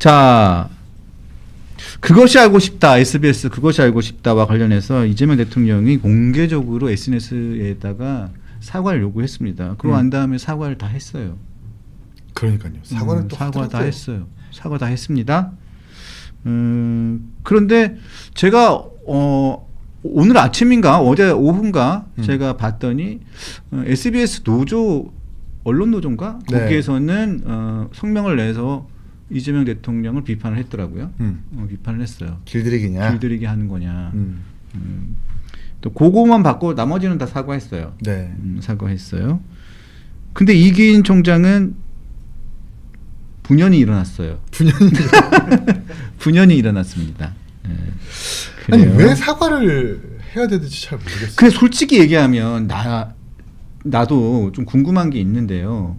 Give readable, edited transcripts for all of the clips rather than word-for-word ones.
자, 그것이 알고 싶다. SBS 그것이 알고 싶다와 관련해서 이재명 대통령이 공개적으로 SNS에다가 사과를 요구했습니다. 그러고 난 다음에 사과를 다 했어요. 그러니까요. 사과를 또 사과 다 하더라고요. 했어요. 사과 다 했습니다. 그런데 제가 오늘 아침인가 어제 오후인가 제가 봤더니 SBS 노조 언론 노조인가 네. 거기에서는 성명을 내서 이재명 대통령을 비판을 했더라고요. 비판을 했어요. 길들이기냐. 길들이기 하는 거냐. 또 그거만 받고 나머지는 다 사과했어요. 네. 사과했어요. 근데 이기인 총장은 분연이 일어났어요. 분연이 일어났습니다. 아니 왜 사과를 해야 되는지 잘 모르겠어요. 근데 솔직히 얘기하면 나도 좀 궁금한 게 있는데요.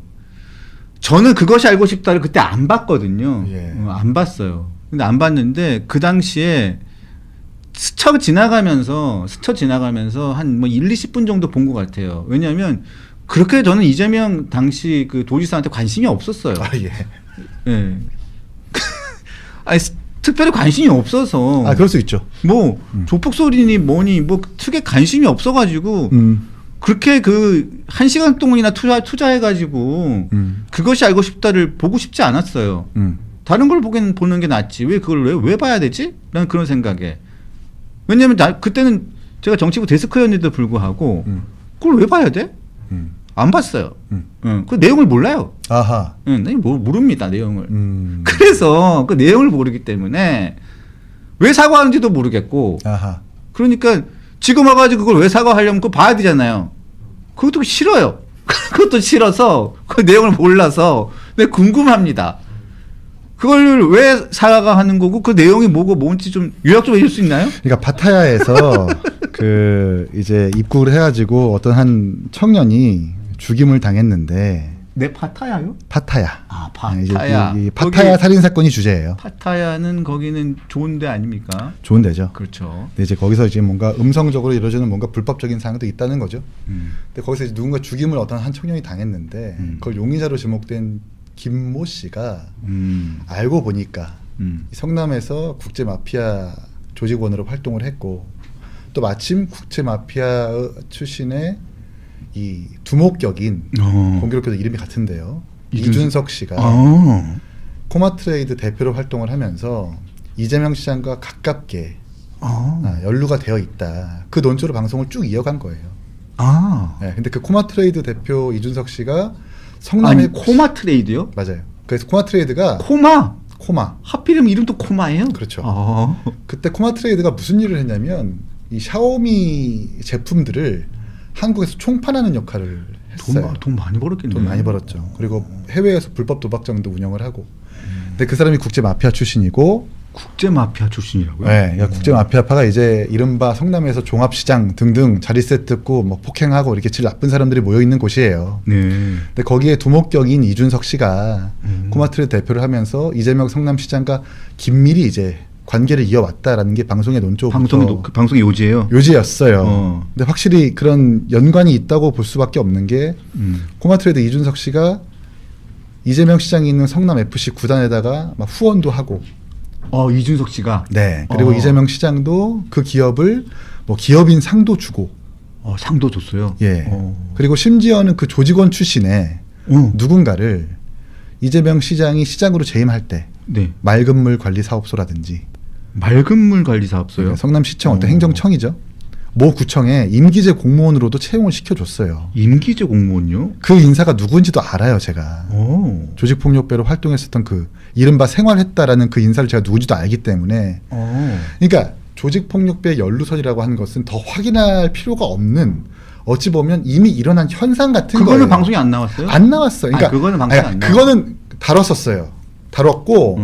저는 그것이 알고 싶다를 그때 안 봤거든요. 예. 안 봤어요. 근데 안 봤는데 그 당시에 스쳐 지나가면서 한 뭐 1, 20분 정도 본 것 같아요. 왜냐하면 그렇게 저는 이재명 당시 그 도지사한테 관심이 없었어요. 아 예. 예. 아니 특별히 관심이 없어서. 아 그럴 수 있죠. 뭐 조폭소리니 뭐니 뭐 특에 관심이 없어가지고 그렇게 그 1시간 동안이나 투자해가지고 그것이 알고 싶다를 보고 싶지 않았어요. 다른 걸 보는 게 낫지. 왜 그걸 왜 봐야 되지? 라는 그런 생각에. 왜냐면 그때는 제가 정치부 데스크였는데도 불구하고 그걸 왜 봐야 돼? 안 봤어요. 그 내용을 몰라요. 아하. 모릅니다, 내용을. 그래서 그 내용을 모르기 때문에 왜 사과하는지도 모르겠고. 아하. 그러니까 지금 와가지고 그걸 왜 사과하려면 그거 봐야 되잖아요. 그것도 싫어요. 그것도 싫어서 그 내용을 몰라서 근데 궁금합니다. 그걸 왜 사과하는 거고 그 내용이 뭐고 뭔지 좀 요약 좀 해줄 수 있나요? 그러니까 파타야에서 그 이제 입국을 해가지고 어떤 한 청년이 죽임을 당했는데. 네, 파타야요? 파타야. 아, 이제 파타야. 이 파타야 살인 사건이 주제예요. 파타야는 거기는 좋은 데 아닙니까? 좋은 데죠. 그렇죠. 근데 이제 거기서 이제 뭔가 음성적으로 이루어지는 뭔가 불법적인 사항도 있다는 거죠. 근데 거기서 이제 누군가 죽임을 어떤 한 청년이 당했는데 그걸 용의자로 지목된 김모 씨가 알고 보니까 성남에서 국제 마피아 조직원으로 활동을 했고 또 마침 국제 마피아 출신의 이 두목격인 공교롭게도 이름이 같은데요. 이준석 씨가 코마트레이드 대표로 활동을 하면서 이재명 시장과 가깝게 연루가 되어 있다. 그 논조로 방송을 쭉 이어간 거예요. 네, 근데 그 코마트레이드 대표 이준석 씨가 성남의 코마트레이드요? 맞아요. 그래서 코마트레이드가 코마. 하필이면 이름도 코마예요? 그렇죠. 그때 코마트레이드가 무슨 일을 했냐면 이 샤오미 제품들을 한국에서 총판하는 역할을 했어요. 돈 많이 벌었겠네요. 돈 많이 벌었죠. 그리고 해외에서 불법 도박장도 운영을 하고. 근데 그 사람이 국제 마피아 출신이고. 국제 마피아 출신이라고요? 네, 그러니까 국제 마피아파가 이제 이른바 성남에서 종합시장 등등 자리세 뜯고 뭐 폭행하고 이렇게 질 나쁜 사람들이 모여 있는 곳이에요. 네. 근데 거기에 두목격인 이준석 씨가 코마트레이드 대표를 하면서 이재명 성남시장과 긴밀히 이제 관계를 이어왔다라는 게 방송의 논조부터 방송의 요지예요. 요지였어요. 근데 확실히 그런 연관이 있다고 볼 수밖에 없는 게 코마트레이드 이준석 씨가 이재명 시장이 있는 성남 FC 구단에다가 막 후원도 하고. 이준석 씨가. 네. 그리고 이재명 시장도 그 기업을 뭐 기업인 상도 주고. 상도 줬어요. 예. 그리고 심지어는 그 조직원 출신의 누군가를 이재명 시장이 시장으로 재임할 때 네. 맑은 물 관리 사업소라든지. 맑은 물 관리 사업소요? 네, 성남시청 어떤 행정청이죠. 모 구청에 임기제 공무원으로도 채용을 시켜줬어요. 임기제 공무원요? 그 인사가 누구인지도 알아요, 제가. 조직폭력배로 활동했었던 그 이른바 생활했다라는 그 인사를 제가 누군지도 알기 때문에. 그러니까 조직폭력배 연루설이라고 하는 것은 더 확인할 필요가 없는 어찌 보면 이미 일어난 현상 같은 거예요. 그거는 방송에 안 나왔어요? 안 나왔어요. 그러니까 그거는 방송에 안 나왔어요. 그거는 다뤘었어요. 다뤘고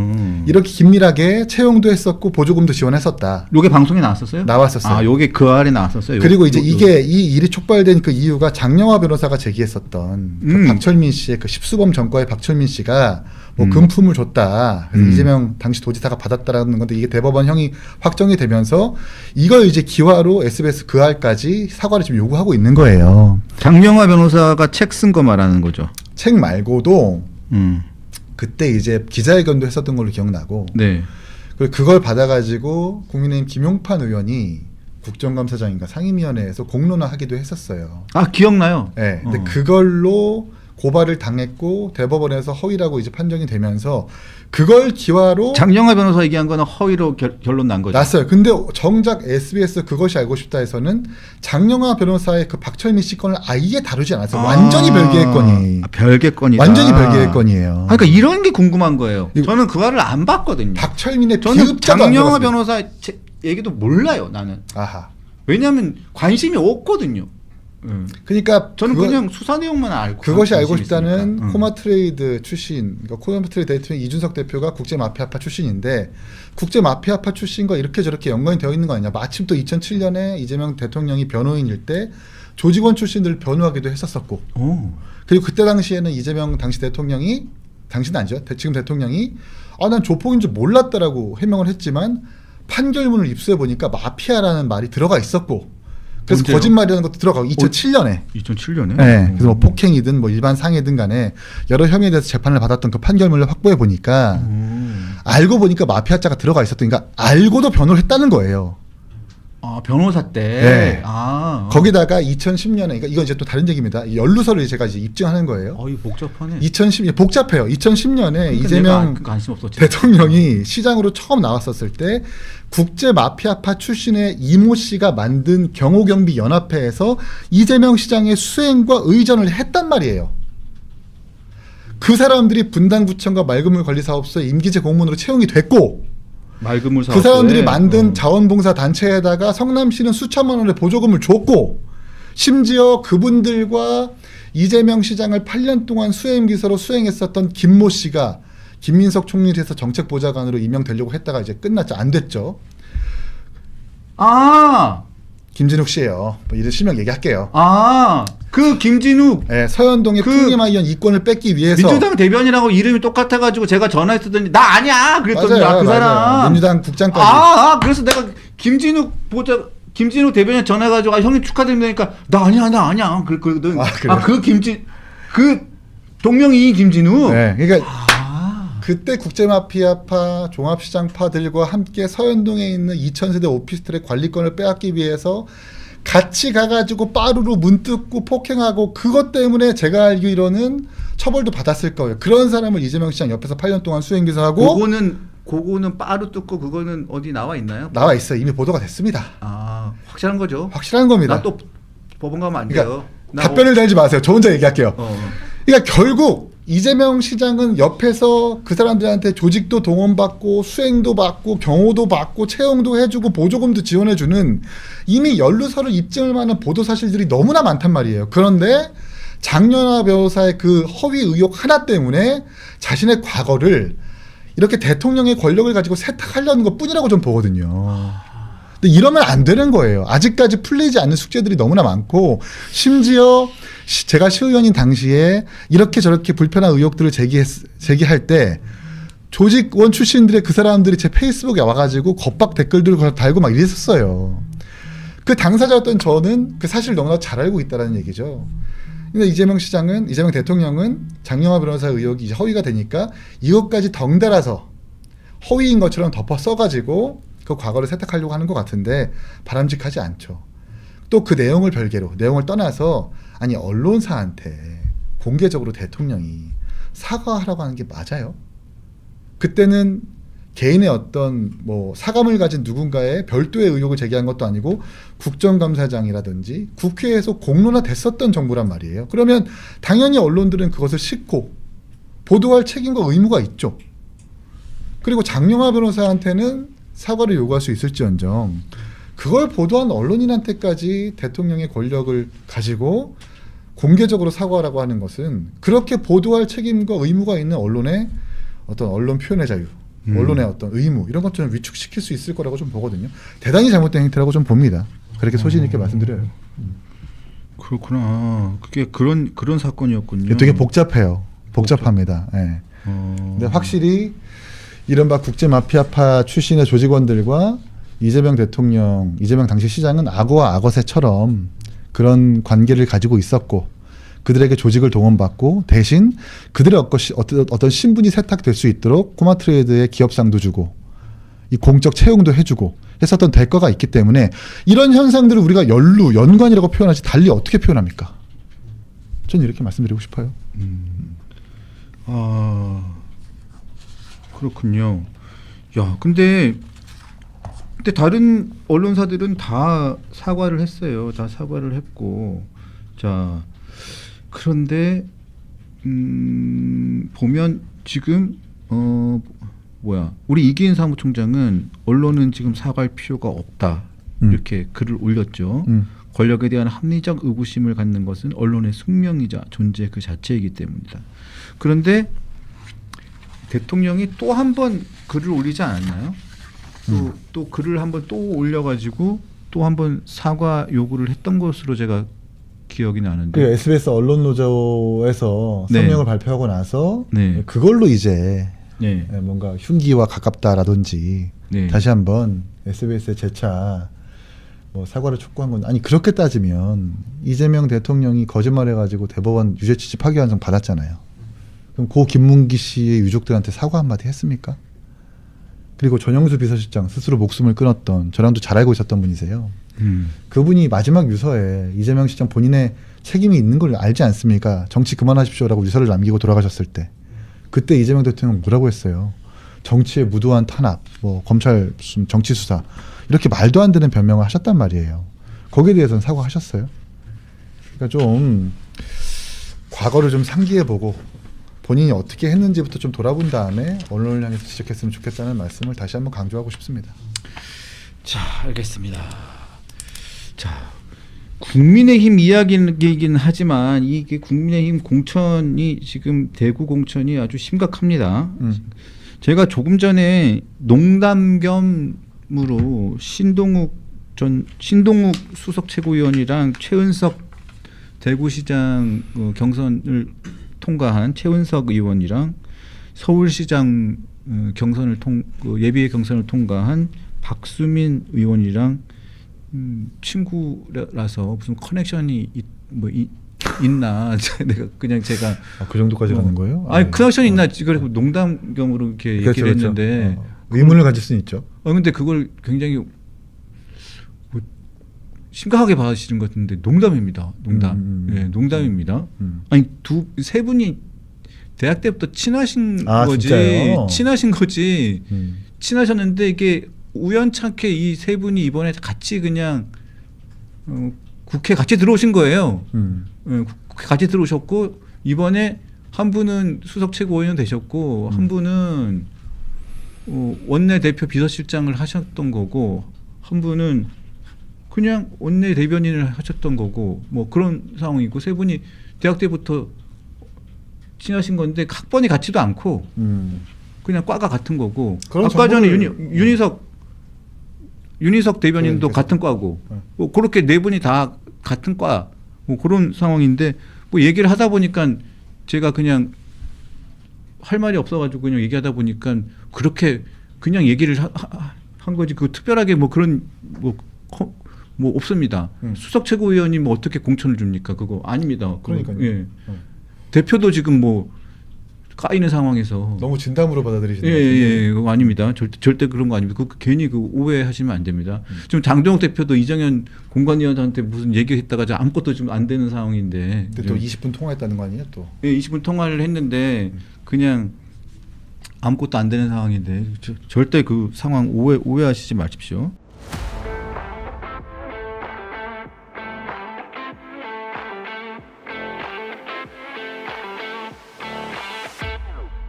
이렇게 긴밀하게 채용도 했었고 보조금도 지원했었다. 요게 방송에 나왔었어요? 나왔었어요. 요게 그 아래 나왔었어요? 그리고 이제 이 일이 촉발된 그 이유가 장영화 변호사가 제기했었던 그 박철민 씨의 그 십수범 전과의 박철민 씨가 뭐 금품을 줬다. 그래서 이재명 당시 도지사가 받았다라는 건데 이게 대법원형이 확정이 되면서 이걸 이제 기화로 SBS 그 알까지 사과를 지금 요구하고 있는 거예요. 장영화 변호사가 책 쓴 거 말하는 거죠? 책 말고도 그때 이제 기자회견도 했었던 걸로 기억나고 네. 그리고 그걸 받아가지고 국민의힘 김용판 의원이 국정감사장인가 상임위원회에서 공론화하기도 했었어요. 아 기억나요. 네, 근데 그걸로 고발을 당했고 대법원에서 허위라고 이제 판정이 되면서 그걸 기화로 장영하 변호사 얘기한 거는 허위로 결론 난 거죠. 났어요. 근데 정작 SBS 그것이 알고 싶다에서는 장영하 변호사의 그 박철민 씨 건을 아예 다루지 않았어요. 완전히 별개의 건이. 별개 건이다. 완전히 별개의 건이에요. 그러니까 이런 게 궁금한 거예요. 저는 그거를 안 봤거든요. 박철민의 저는 비읍자도 안 장영하 들어갔어요. 변호사 얘기도 몰라요. 나는. 아하. 왜냐하면 관심이 없거든요. 그러니까 저는 그냥 수사 내용만 알고 그것이 알고 싶다는 있으니까. 코마트레이드 출신, 그러니까 코마트레이드 대통령 이준석 대표가 국제마피아파 출신인데 국제마피아파 출신과 이렇게 저렇게 연관이 되어 있는 거 아니냐. 마침 또 2007년에 이재명 대통령이 변호인일 때 조직원 출신들을 변호하기도 했었었고 그리고 그때 당시에는 이재명 당시 대통령이 당시는 아니죠. 지금 대통령이 난 조폭인 줄 몰랐다라고 해명을 했지만 판결문을 입수해 보니까 마피아라는 말이 들어가 있었고 그래서 언제요? 거짓말이라는 것도 들어가고 2007년에 2007년에? 네, 그래서 뭐 폭행이든 뭐 일반 상해든 간에 여러 혐의에 대해서 재판을 받았던 그 판결문을 확보해 보니까 알고 보니까 마피아자가 들어가 있었던, 그러니까 알고도 변호를 했다는 거예요. 아 변호사 때. 네. 거기다가 2010년에 그러니까 이건 이제 또 다른 얘기입니다. 이 연루서를 제가 이제 입증하는 거예요. 이거 복잡하네. 2010년 복잡해요. 2010년에 그러니까 이재명 내가 관심 없었지. 대통령이 시장으로 처음 나왔었을 때 국제 마피아파 출신의 이모 씨가 만든 경호경비 연합회에서 이재명 시장의 수행과 의전을 했단 말이에요. 그 사람들이 분당구청과 맑은물 관리사업소에 임기제 공무원으로 채용이 됐고 맑은물 그 사람들이 만든 자원봉사 단체에다가 성남시는 수천만 원의 보조금을 줬고 심지어 그분들과 이재명 시장을 8년 동안 수행비서로 수행했었던 김모 씨가 김민석 총리에서 정책보좌관으로 임명되려고 했다가 이제 끝났죠. 안 됐죠. 김진욱 씨예요. 뭐 이런 실명 얘기할게요. 그 김진욱. 네, 서현동의 풍림아이언 이권을 뺏기 위해서 민주당 대변이라고 이름이 똑같아가지고 제가 전화했더니 나 아니야 그랬더니 맞아요, 그 사람. 맞아요. 민주당 국장까지. 그래서 내가 김진욱 대변인 전화해가지고 형님 축하드립니다. 나 아니야 그랬거든. 그래요? 그 동명이 김진욱. 네, 그러니까 그때 국제마피아파 종합시장파들과 함께 서현동에 있는 2000세대 오피스텔의 관리권을 빼앗기 위해서 같이 가가지고 빠루로 문 뜯고 폭행하고 그것 때문에 제가 알기로는 처벌도 받았을 거예요. 그런 사람을 이재명 시장 옆에서 8년 동안 수행비서하고 그거는 빠루 뜯고 그거는 어디 나와 있나요? 나와 있어요. 이미 보도가 됐습니다. 확실한 거죠? 확실한 겁니다. 나 또 법원 가면 안 그러니까 돼요. 답변을 달지 마세요. 저 혼자 얘기할게요. 그러니까 결국 이재명 시장은 옆에서 그 사람들한테 조직도 동원받고 수행도 받고 경호도 받고 채용도 해주고 보조금도 지원해주는 이미 연루서를 입증할 만한 보도 사실들이 너무나 많단 말이에요. 그런데 장영하 변호사의 그 허위 의혹 하나 때문에 자신의 과거를 이렇게 대통령의 권력을 가지고 세탁하려는 것 뿐이라고 좀 보거든요. 근데 이러면 안 되는 거예요. 아직까지 풀리지 않는 숙제들이 너무나 많고 심지어 제가 시의원인 당시에 이렇게 저렇게 불편한 의혹들을 제기할 때 조직원 출신들의 그 사람들이 제 페이스북에 와가지고 겁박 댓글들을 달고 막 이랬었어요. 그 당사자였던 저는 그 사실을 너무나 잘 알고 있다는 얘기죠. 근데 이재명 대통령은 장영하 변호사 의혹이 이제 허위가 되니까 이것까지 덩달아서 허위인 것처럼 덮어 써가지고 그 과거를 세탁하려고 하는 것 같은데 바람직하지 않죠. 또 그 내용을 별개로, 내용을 떠나서 아니 언론사한테 공개적으로 대통령이 사과하라고 하는 게 맞아요? 그때는 개인의 어떤 뭐 사감을 가진 누군가의 별도의 의혹을 제기한 것도 아니고 국정감사장이라든지 국회에서 공론화됐었던 정부란 말이에요. 그러면 당연히 언론들은 그것을 싣고 보도할 책임과 의무가 있죠. 그리고 장영하 변호사한테는 사과를 요구할 수 있을지언정 그걸 보도한 언론인한테까지 대통령의 권력을 가지고 공개적으로 사과하라고 하는 것은 그렇게 보도할 책임과 의무가 있는 언론의 어떤 언론 표현의 자유, 언론의 어떤 의무 이런 것 좀 위축시킬 수 있을 거라고 좀 보거든요. 대단히 잘못된 행태라고 좀 봅니다. 그렇게 소신 있게 말씀드려요. 그렇구나. 그게 그런 사건이었군요. 되게 복잡해요. 복잡합니다. 네. 근데 확실히 이른바 국제마피아파 출신의 조직원들과 이재명 당시 시장은 악어와 악어새처럼 그런 관계를 가지고 있었고 그들에게 조직을 동원받고 대신 그들의 어떤 신분이 세탁될 수 있도록 코마트레이드에 기업상도 주고 이 공적 채용도 해주고 했었던 대가가 있기 때문에 이런 현상들을 우리가 연관이라고 표현하지 달리 어떻게 표현합니까? 저는 이렇게 말씀드리고 싶어요. 아, 그렇군요. 야, 근데 다른 언론사들은 다 사과를 했어요. 다 사과를 했고, 자, 그런데 보면 지금 우리 이기인 사무총장은 언론은 지금 사과할 필요가 없다 이렇게 글을 올렸죠. 권력에 대한 합리적 의구심을 갖는 것은 언론의 숙명이자 존재 그 자체이기 때문이다. 그런데 대통령이 또 한 번 글을 올리지 않았나요? 또 글을 한번 또 올려가지고 또 한 번 사과 요구를 했던 것으로 제가 기억이 나는데. 그 SBS 언론노조에서 네. 성명을 발표하고 나서 네. 그걸로 이제 네. 뭔가 흉기와 가깝다라든지 네. 다시 한번 SBS의 재차 뭐 사과를 촉구한 건 아니 그렇게 따지면 이재명 대통령이 거짓말해가지고 대법원 유죄 취지 파기환송 받았잖아요. 그럼 고 김문기 씨의 유족들한테 사과 한마디 했습니까? 그리고 전영수 비서실장 스스로 목숨을 끊었던 저랑도 잘 알고 있었던 분이세요. 그분이 마지막 유서에 이재명 시장 본인의 책임이 있는 걸 알지 않습니까? 정치 그만하십시오라고 유서를 남기고 돌아가셨을 때 그때 이재명 대통령 뭐라고 했어요? 정치의 무도한 탄압, 뭐 검찰 정치 수사 이렇게 말도 안 되는 변명을 하셨단 말이에요. 거기에 대해서는 사과하셨어요? 그러니까 좀 과거를 좀 상기해보고 본인이 어떻게 했는지부터 좀 돌아본 다음에 언론을 향해서 지적했으면 좋겠다는 말씀을 다시 한번 강조하고 싶습니다. 자, 알겠습니다. 자, 국민의힘 이야기이긴 하지만 이게 국민의힘 공천이 지금 대구 공천이 아주 심각합니다. 제가 조금 전에 농담 겸으로 신동욱 수석 최고위원이랑 최은석 대구시장 경선을 통과한 최은석 의원이랑 서울시장 예비 경선을 통과한 박수민 의원이랑 친구라서 무슨 커넥션이 있나 내가 그냥 제가 그 정도까지 가는 거예요? 아니 커넥션이 있나 그래서 농담경으로 이렇게 그렇죠, 얘기를 그렇죠. 했는데 의문을 가질 수는 있죠. 근데 그걸 굉장히 심각하게 받아들이는 것 같은데 농담입니다. 농담. 예, 농담입니다. 아니 세 분이 대학 때부터 친하신 거지. 진짜요? 친하신 거지. 친하셨는데 이게 우연찮게 이 세 분이 이번에 같이 그냥 국회 같이 들어오신 거예요. 예, 국회 같이 들어오셨고 이번에 한 분은 수석 최고위원 되셨고 한 분은 원내대표 비서실장을 하셨던 거고 한 분은 그냥 원내 대변인을 하셨던 거고 뭐 그런 상황이고 세 분이 대학 때부터 친하신 건데 학번이 같지도 않고 그냥 과가 같은 거고 아까 전에 윤희석 대변인도 같은 과고 뭐 그렇게 네 분이 다 같은 과 뭐 그런 상황인데 뭐 얘기를 하다 보니까 제가 그냥 할 말이 없어가지고 그냥 얘기하다 보니까 그렇게 그냥 얘기를 한 거지 그 특별하게 뭐 그런 뭐 없습니다. 수석 최고위원이 뭐 어떻게 공천을 줍니까? 그거 아닙니다. 그러니까요. 예. 대표도 지금 뭐 까이는 상황에서 너무 진담으로 받아들이시는 것 예, 그거 아닙니다. 절대 그런 거 아닙니다. 그 괜히 그 오해하시면 안 됩니다. 지금 장동혁 대표도 이정현 공관위원한테 무슨 얘기했다가 아무것도 지금 안 되는 상황인데. 근데 또 20분 통화했다는 거 아니에요, 또? 예, 20분 통화를 했는데 그냥 아무것도 안 되는 상황인데 절대 그 상황 오해하시지 마십시오.